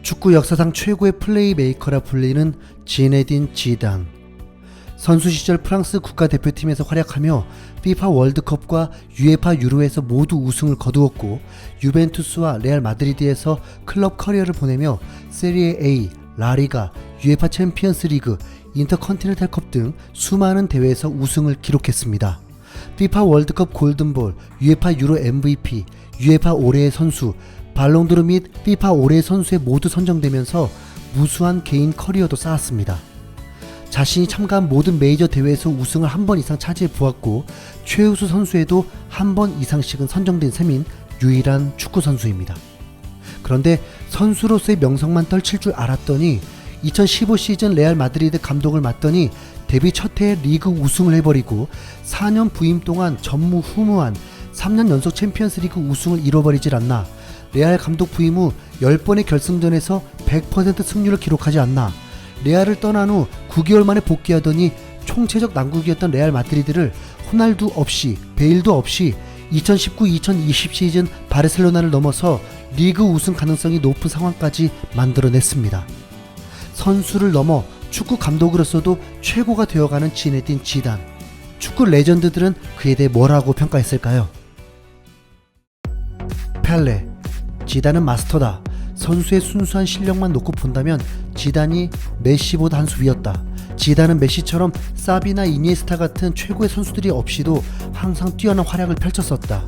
축구 역사상 최고의 플레이메이커라 불리는 지네딘 지단. 선수 시절 프랑스 국가대표팀에서 활약하며 FIFA 월드컵과 UEFA 유로에서 모두 우승을 거두었고, 유벤투스와 레알 마드리드에서 클럽 커리어를 보내며 세리에 A, 라리가, UEFA 챔피언스 리그, 인터컨티넨탈컵 등 수많은 대회에서 우승을 기록했습니다. FIFA 월드컵 골든볼, UEFA 유로 MVP, UEFA 올해의 선수, 발롱도르 및 FIFA 올해의 선수에 모두 선정되면서 무수한 개인 커리어도 쌓았습니다. 자신이 참가한 모든 메이저 대회에서 우승을 한 번 이상 차지해 보았고, 최우수 선수에도 한 번 이상씩은 선정된 셈인 유일한 축구 선수입니다. 그런데 선수로서의 명성만 떨칠 줄 알았더니 2015 시즌 레알 마드리드 감독을 맡더니 데뷔 첫 해에 리그 우승을 해버리고 4년 부임 동안 전무후무한 3년 연속 챔피언스 리그 우승을 잃어버리질 않나, 레알 감독 부임 후 10번의 결승전에서 100% 승률을 기록하지 않나, 레알을 떠난 후 9개월 만에 복귀하더니 총체적 난국이었던 레알 마드리드를 호날두 없이, 베일도 없이 2019-2020 시즌 바르셀로나를 넘어서 리그 우승 가능성이 높은 상황까지 만들어냈습니다. 선수를 넘어 축구 감독으로서도 최고가 되어가는 지네딘 지단. 축구 레전드들은 그에 대해 뭐라고 평가했을까요? 펠레. 지단은 마스터다. 선수의 순수한 실력만 놓고 본다면 지단이 메시보다 한 수 위였다. 지단은 메시처럼 사비나 이니에스타 같은 최고의 선수들이 없이도 항상 뛰어난 활약을 펼쳤었다.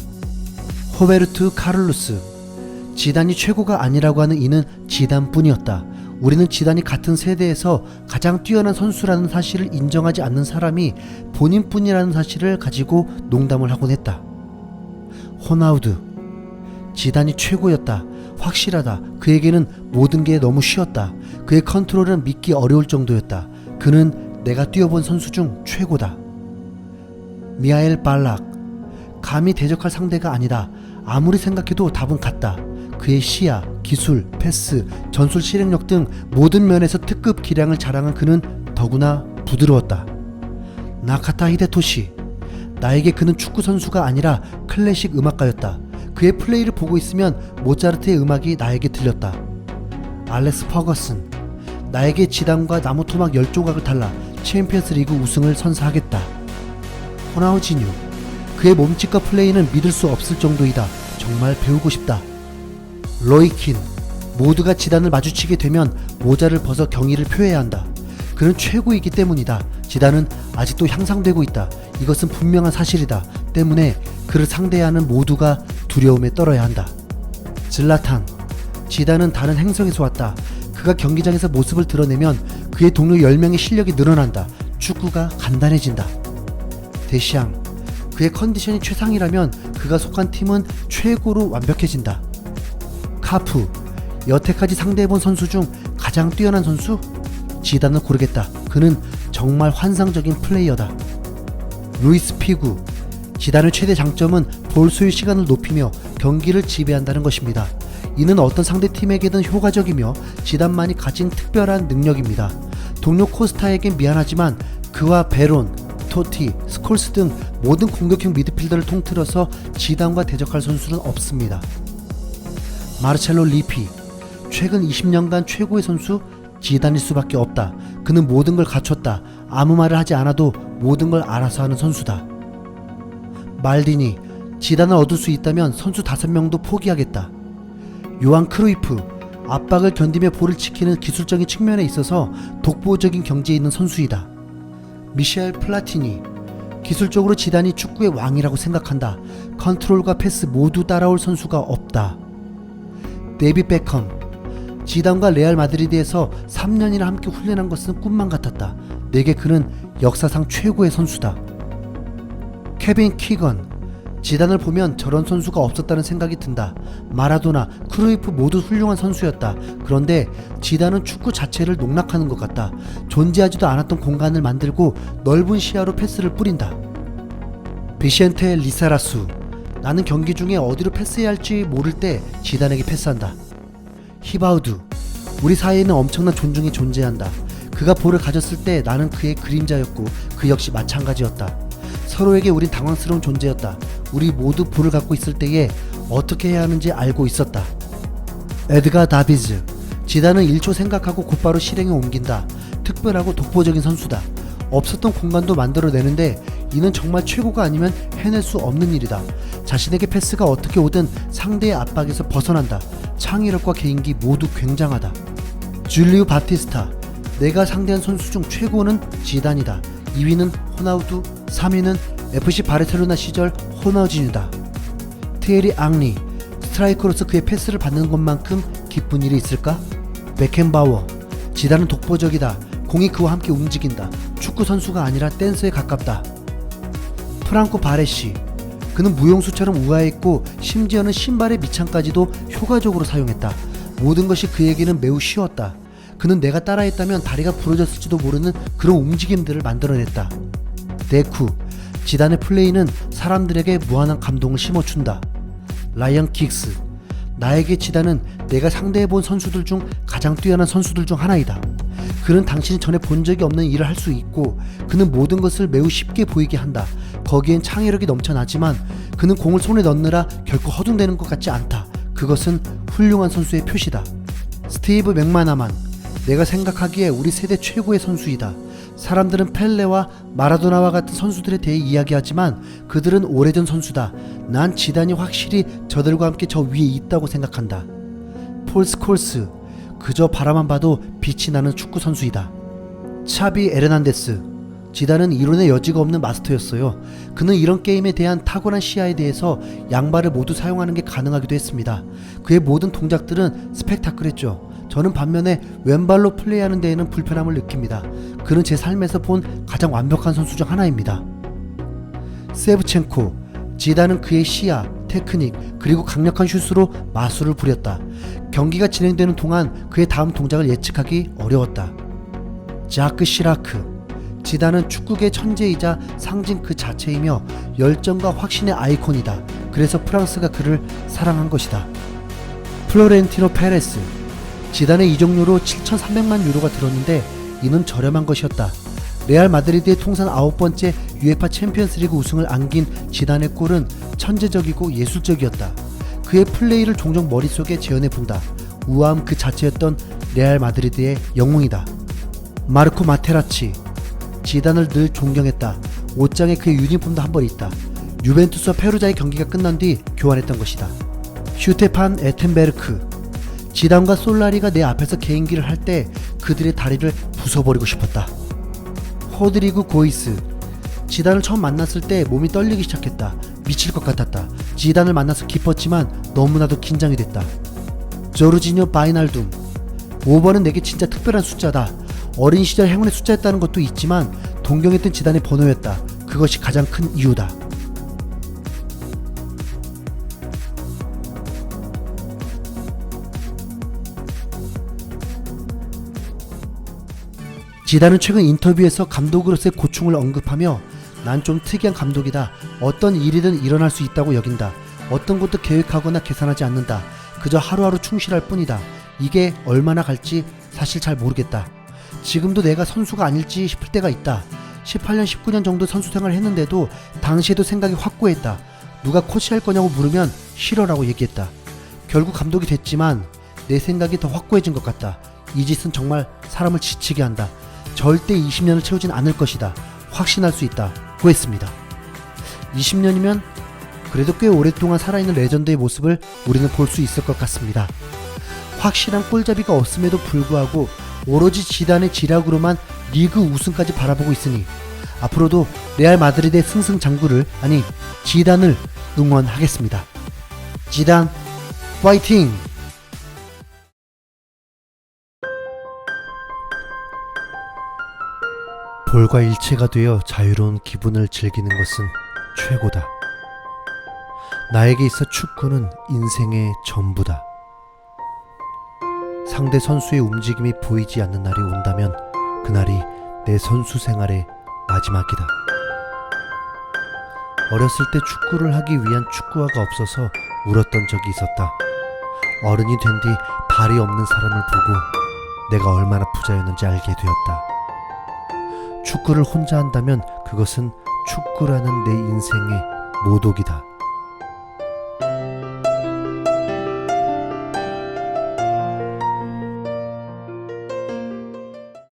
호베르투 카를로스. 지단이 최고가 아니라고 하는 이는 지단뿐이었다. 우리는 지단이 같은 세대에서 가장 뛰어난 선수라는 사실을 인정하지 않는 사람이 본인뿐이라는 사실을 가지고 농담을 하곤 했다. 호나우두. 지단이 최고였다. 확실하다. 그에게는 모든 게 너무 쉬웠다. 그의 컨트롤은 믿기 어려울 정도였다. 그는 내가 뛰어본 선수 중 최고다. 미하엘 발락. 감히 대적할 상대가 아니다. 아무리 생각해도 답은 같다. 그의 시야, 기술, 패스, 전술 실행력 등 모든 면에서 특급 기량을 자랑한 그는 더구나 부드러웠다. 나카타 히데토시. 나에게 그는 축구 선수가 아니라 클래식 음악가였다. 그의 플레이를 보고 있으면 모차르트의 음악이 나에게 들렸다. 알렉스 퍼거슨. 나에게 지단과 나무토막 10조각을 달라 챔피언스 리그 우승을 선사하겠다. 호나우지뉴. 그의 몸짓과 플레이는 믿을 수 없을 정도이다. 정말 배우고 싶다. 로이킨. 모두가 지단을 마주치게 되면 모자를 벗어 경의를 표해야 한다. 그는 최고이기 때문이다. 지단은 아직도 향상되고 있다. 이것은 분명한 사실이다. 때문에 그를 상대해야 하는 모두가 두려움에 떨어야 한다. 질라탄. 지단은 다른 행성에서 왔다. 그가 경기장에서 모습을 드러내면 그의 동료 10명의 실력이 늘어난다. 축구가 간단해진다. 데시앙. 그의 컨디션이 최상이라면 그가 속한 팀은 최고로 완벽해진다. 카프. 여태까지 상대해본 선수 중 가장 뛰어난 선수? 지단을 고르겠다. 그는 정말 환상적인 플레이어다. 루이스 피구. 지단의 최대 장점은 볼 소유 시간을 높이며 경기를 지배한다는 것입니다. 이는 어떤 상대팀에게든 효과적이며 지단만이 가진 특별한 능력입니다. 동료 코스타에겐 미안하지만 그와 베론, 토티, 스콜스 등 모든 공격형 미드필더를 통틀어서 지단과 대적할 선수는 없습니다. 마르첼로 리피. 최근 20년간 최고의 선수? 지단일 수밖에 없다. 그는 모든 걸 갖췄다. 아무 말을 하지 않아도 모든 걸 알아서 하는 선수다. 말디니. 지단을 얻을 수 있다면 선수 5명도 포기하겠다. 요한 크루이프. 압박을 견디며 볼을 지키는 기술적인 측면에 있어서 독보적인 경지에 있는 선수이다. 미셸 플라티니. 기술적으로 지단이 축구의 왕이라고 생각한다. 컨트롤과 패스 모두 따라올 선수가 없다. 데이빗 베컴. 지단과 레알 마드리드에서 3년이나 함께 훈련한 것은 꿈만 같았다. 내게 그는 역사상 최고의 선수다. 케빈 키건. 지단을 보면 저런 선수가 없었다는 생각이 든다. 마라도나, 크루이프 모두 훌륭한 선수였다. 그런데 지단은 축구 자체를 농락하는 것 같다. 존재하지도 않았던 공간을 만들고 넓은 시야로 패스를 뿌린다. 비센테 리사라수. 나는 경기 중에 어디로 패스해야 할지 모를 때 지단에게 패스한다. 히바우두. 우리 사이에는 엄청난 존중이 존재한다. 그가 볼을 가졌을 때 나는 그의 그림자였고 그 역시 마찬가지였다. 서로에게 우린 당황스러운 존재였다. 우리 모두 볼을 갖고 있을 때에 어떻게 해야 하는지 알고 있었다. 에드가 다비즈. 지단은 1초 생각하고 곧바로 실행에 옮긴다. 특별하고 독보적인 선수다. 없었던 공간도 만들어내는데 이는 정말 최고가 아니면 해낼 수 없는 일이다. 자신에게 패스가 어떻게 오든 상대의 압박에서 벗어난다. 창의력과 개인기 모두 굉장하다. 줄리우 바티스타. 내가 상대한 선수 중 최고는 지단이다. 2위는 호나우두, 3위는 FC 바르셀로나 시절 호나우진유다. 티에리 앙리. 스트라이커로서 그의 패스를 받는 것만큼 기쁜 일이 있을까? 베켄바워. 지단은 독보적이다. 공이 그와 함께 움직인다. 축구 선수가 아니라 댄서에 가깝다. 프랑코 바레시. 그는 무용수처럼 우아했고 심지어는 신발의 밑창까지도 효과적으로 사용했다. 모든 것이 그에게는 매우 쉬웠다. 그는 내가 따라했다면 다리가 부러졌을지도 모르는 그런 움직임들을 만들어냈다. 데쿠. 지단의 플레이는 사람들에게 무한한 감동을 심어준다. 라이언 긱스. 나에게 지단은 내가 상대해본 선수들 중 가장 뛰어난 선수들 중 하나이다. 그는 당신이 전에 본 적이 없는 일을 할 수 있고 그는 모든 것을 매우 쉽게 보이게 한다. 거기엔 창의력이 넘쳐나지만 그는 공을 손에 넣느라 결코 허둥대는 것 같지 않다. 그것은 훌륭한 선수의 표시다. 스티브 맥마나만. 내가 생각하기에 우리 세대 최고의 선수이다. 사람들은 펠레와 마라도나와 같은 선수들에 대해 이야기하지만 그들은 오래전 선수다. 난 지단이 확실히 저들과 함께 저 위에 있다고 생각한다. 폴 스콜스. 그저 바라만 봐도 빛이 나는 축구 선수이다. 차비 에르난데스. 지단은 이론의 여지가 없는 마스터였어요. 그는 이런 게임에 대한 탁월한 시야에 대해서 양발을 모두 사용하는 게 가능하기도 했습니다. 그의 모든 동작들은 스펙타클했죠. 저는 반면에 왼발로 플레이하는 데에는 불편함을 느낍니다. 그는 제 삶에서 본 가장 완벽한 선수 중 하나입니다. 세브첸코. 지단은 그의 시야, 테크닉, 그리고 강력한 슛으로 마술을 부렸다. 경기가 진행되는 동안 그의 다음 동작을 예측하기 어려웠다. 자크 시라크. 지단은 축구계 천재이자 상징 그 자체이며 열정과 확신의 아이콘이다. 그래서 프랑스가 그를 사랑한 것이다. 플로렌티노 페레스. 지단의 이적료로 7,300만 유로가 들었는데 이는 저렴한 것이었다. 레알 마드리드의 통산 9번째 UEFA 챔피언스리그 우승을 안긴 지단의 골은 천재적이고 예술적이었다. 그의 플레이를 종종 머릿속에 재현해본다. 우아함 그 자체였던 레알 마드리드의 영웅이다. 마르코 마테라치. 지단을 늘 존경했다. 옷장에 그의 유니폼도 한 벌 있다. 유벤투스와 페루자의 경기가 끝난 뒤 교환했던 것이다. 슈테판 에텐베르크. 지단과 솔라리가 내 앞에서 개인기를 할 때 그들의 다리를 부숴버리고 싶었다. 호드리구 고이스. 지단을 처음 만났을 때 몸이 떨리기 시작했다. 미칠 것 같았다. 지단을 만나서 기뻤지만 너무나도 긴장이 됐다. 조르지뇨 바이날둠. 5번은 내게 진짜 특별한 숫자다. 어린 시절 행운의 숫자였다는 것도 있지만 동경했던 지단의 번호였다. 그것이 가장 큰 이유다. 지단은 최근 인터뷰에서 감독으로서의 고충을 언급하며 난 좀 특이한 감독이다. 어떤 일이든 일어날 수 있다고 여긴다. 어떤 것도 계획하거나 계산하지 않는다. 그저 하루하루 충실할 뿐이다. 이게 얼마나 갈지 사실 잘 모르겠다. 지금도 내가 선수가 아닐지 싶을 때가 있다. 18년 19년 정도 선수 생활을 했는데도 당시에도 생각이 확고했다. 누가 코치할 거냐고 물으면 싫어라고 얘기했다. 결국 감독이 됐지만 내 생각이 더 확고해진 것 같다. 이 짓은 정말 사람을 지치게 한다. 절대 20년을 채우진 않을 것이다. 확신할 수 있다. 고 했습니다. 20년이면 그래도 꽤 오랫동안 살아있는 레전드의 모습을 우리는 볼 수 있을 것 같습니다. 확실한 골잡이가 없음에도 불구하고 오로지 지단의 지략으로만 리그 우승까지 바라보고 있으니 앞으로도 레알 마드리드의 승승장구를, 아니 지단을 응원하겠습니다. 지단 파이팅! 볼과 일체가 되어 자유로운 기분을 즐기는 것은 최고다. 나에게 있어 축구는 인생의 전부다. 상대 선수의 움직임이 보이지 않는 날이 온다면 그날이 내 선수 생활의 마지막이다. 어렸을 때 축구를 하기 위한 축구화가 없어서 울었던 적이 있었다. 어른이 된 뒤 발이 없는 사람을 보고 내가 얼마나 부자였는지 알게 되었다. 축구를 혼자 한다면 그것은 축구라는 내 인생의 모독이다.